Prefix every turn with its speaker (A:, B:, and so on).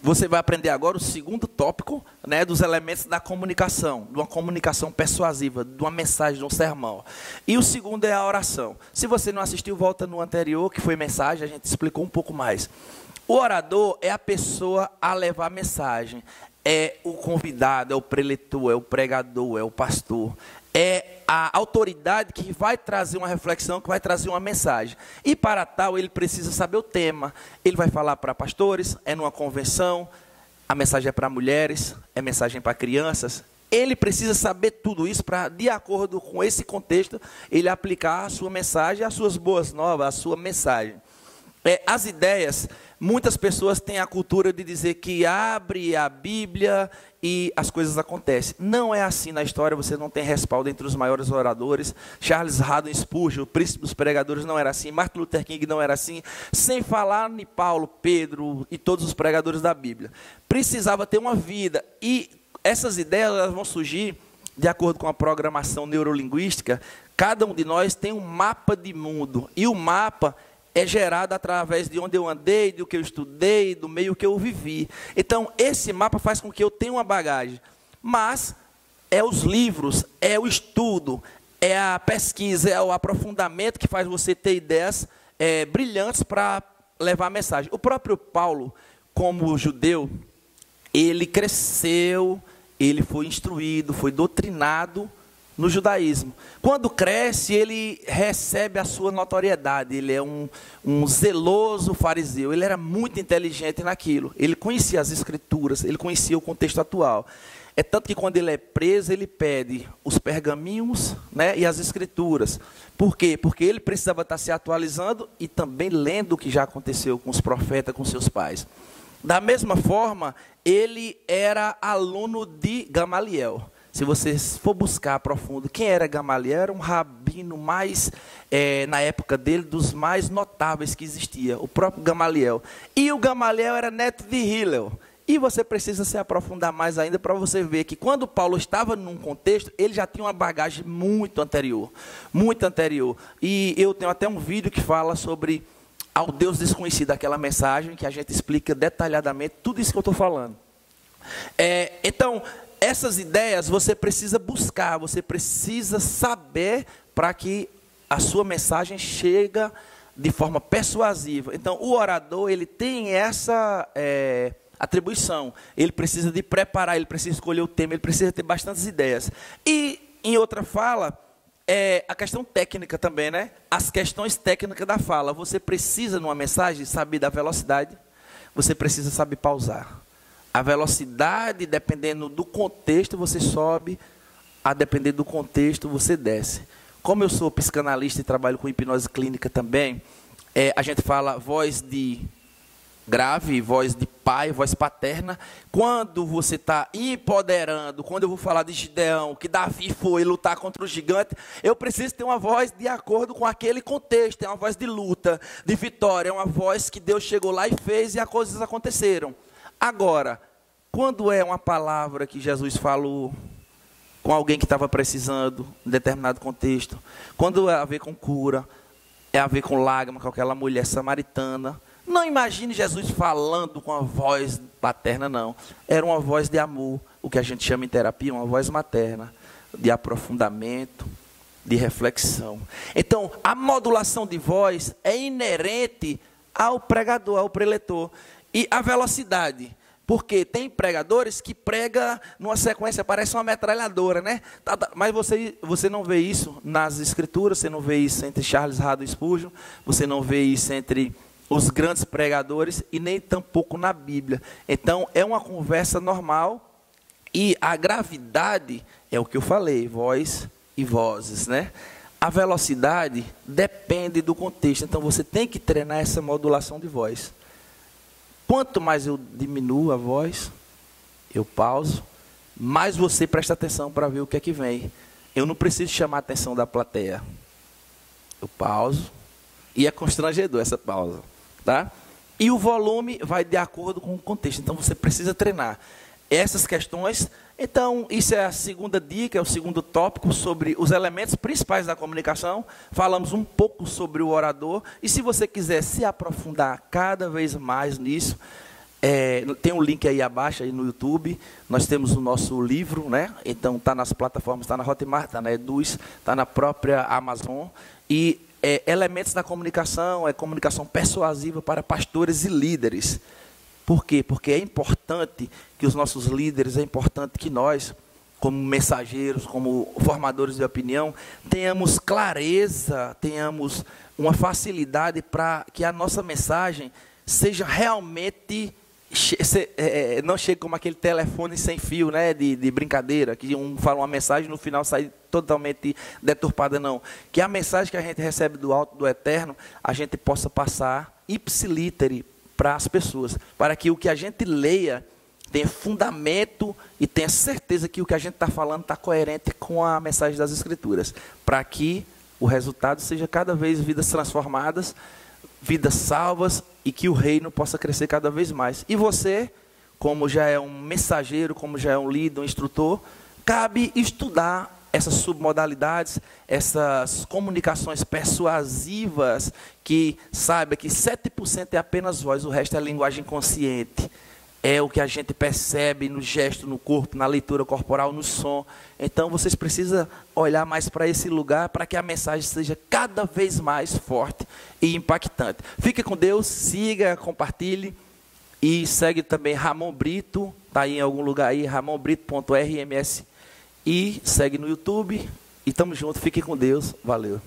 A: Você vai aprender agora o segundo tópico, né, dos elementos da comunicação, de uma comunicação persuasiva, de uma mensagem, de um sermão. E o segundo é a oração. Se você não assistiu, volta no anterior, que foi mensagem, a gente explicou um pouco mais. O orador é a pessoa a levar a mensagem. É o convidado, é o preletor, é o pregador, é o pastor. É a autoridade que vai trazer uma reflexão, que vai trazer uma mensagem. E para tal, ele precisa saber o tema. Ele vai falar para pastores, é numa convenção, a mensagem é para mulheres, é mensagem para crianças. Ele precisa saber tudo isso para, de acordo com esse contexto, ele aplicar a sua mensagem, as suas boas novas, a sua mensagem. As ideias, muitas pessoas têm a cultura de dizer que abre a Bíblia e as coisas acontecem. Não é assim na história, você não tem respaldo entre os maiores oradores. Charles Haddon Spurgeon, o príncipe dos pregadores, não era assim. Martin Luther King não era assim. Sem falar em Paulo, Pedro e todos os pregadores da Bíblia. Precisava ter uma vida. E essas ideias elas vão surgir de acordo com a programação neurolinguística. Cada um de nós tem um mapa de mundo. E o mapa é gerado através de onde eu andei, do que eu estudei, do meio que eu vivi. Então, esse mapa faz com que eu tenha uma bagagem. Mas é os livros, é o estudo, é a pesquisa, é o aprofundamento que faz você ter ideias brilhantes para levar a mensagem. O próprio Paulo, como judeu, ele cresceu, ele foi instruído, foi doutrinado no judaísmo. Quando cresce, ele recebe a sua notoriedade. Ele é um zeloso fariseu. Ele era muito inteligente naquilo. Ele conhecia as escrituras, ele conhecia o contexto atual. É tanto que quando ele é preso, ele pede os pergaminhos, né, e as escrituras. Por quê? Porque ele precisava estar se atualizando e também lendo o que já aconteceu com os profetas, com seus pais. Da mesma forma, ele era aluno de Gamaliel. Se você for buscar profundo, quem era Gamaliel? Era um rabino mais, na época dele, dos mais notáveis que existia, o próprio Gamaliel. E o Gamaliel era neto de Hillel. E você precisa se aprofundar mais ainda para você ver que quando Paulo estava num contexto, ele já tinha uma bagagem muito anterior. Muito anterior. E eu tenho até um vídeo que fala sobre ao Deus desconhecido, aquela mensagem que a gente explica detalhadamente tudo isso que eu estou falando. Então, essas ideias você precisa buscar, você precisa saber para que a sua mensagem chegue de forma persuasiva. Então, o orador, ele tem essa atribuição. Ele precisa de preparar, ele precisa escolher o tema, ele precisa ter bastantes ideias. E, em outra fala, a questão técnica também, né? As questões técnicas da fala. Você precisa, numa mensagem, saber da velocidade, você precisa saber pausar. A velocidade, dependendo do contexto, você sobe, a depender do contexto, você desce. Como eu sou psicanalista e trabalho com hipnose clínica também, a gente fala voz de grave, voz de pai, voz paterna. Quando você está empoderando, quando eu vou falar de Gideão, que Davi foi lutar contra o gigante, eu preciso ter uma voz de acordo com aquele contexto, é uma voz de luta, de vitória, é uma voz que Deus chegou lá e fez e as coisas aconteceram. Agora, quando é uma palavra que Jesus falou com alguém que estava precisando em determinado contexto, quando é a ver com cura, é a ver com lágrima, com aquela mulher samaritana, não imagine Jesus falando com a voz paterna, não. Era uma voz de amor, o que a gente chama em terapia, uma voz materna, de aprofundamento, de reflexão. Então, a modulação de voz é inerente ao pregador, ao preletor. E a velocidade, porque tem pregadores que pregam numa sequência, parece uma metralhadora, né? Mas você não vê isso nas escrituras, você não vê isso entre Charles Haddon Spurgeon, você não vê isso entre os grandes pregadores e nem tampouco na Bíblia. Então, é uma conversa normal e a gravidade é o que eu falei, voz e vozes, né? A velocidade depende do contexto, então você tem que treinar essa modulação de voz. Quanto mais eu diminuo a voz, eu pauso, mais você presta atenção para ver o que é que vem. Eu não preciso chamar a atenção da plateia. Eu pauso, e é constrangedor essa pausa, tá? E o volume vai de acordo com o contexto, então você precisa treinar essas questões. Então, isso é a segunda dica, é o segundo tópico sobre os elementos principais da comunicação. Falamos um pouco sobre o orador. E se você quiser se aprofundar cada vez mais nisso, Tem um link aí abaixo aí no YouTube. Nós temos o nosso livro, né? Então está nas plataformas, está na Hotmart, está na Eduz, está na própria Amazon. E elementos da comunicação, comunicação persuasiva para pastores e líderes. Por quê? Porque é importante que os nossos líderes, é importante que nós, como mensageiros, como formadores de opinião, tenhamos clareza, tenhamos uma facilidade para que a nossa mensagem seja realmente, não chegue como aquele telefone sem fio, né, de brincadeira, que um fala uma mensagem e no final sai totalmente deturpada, não. Que a mensagem que a gente recebe do alto, do eterno, a gente possa passar ipsilítere para as pessoas, para que o que a gente leia tenha fundamento e tenha certeza que o que a gente está falando está coerente com a mensagem das Escrituras, para que o resultado seja cada vez vidas transformadas, vidas salvas e que o reino possa crescer cada vez mais. E você, como já é um mensageiro, como já é um líder, um instrutor, cabe estudar essas submodalidades, essas comunicações persuasivas, que saiba que 7% é apenas voz, o resto é linguagem consciente. É o que a gente percebe no gesto, no corpo, na leitura corporal, no som. Então, vocês precisam olhar mais para esse lugar, para que a mensagem seja cada vez mais forte e impactante. Fique com Deus, siga, compartilhe. E segue também Ramon Brito, está aí em algum lugar aí, ramonbrito.rms. E segue no YouTube. E estamos juntos, fique com Deus. Valeu.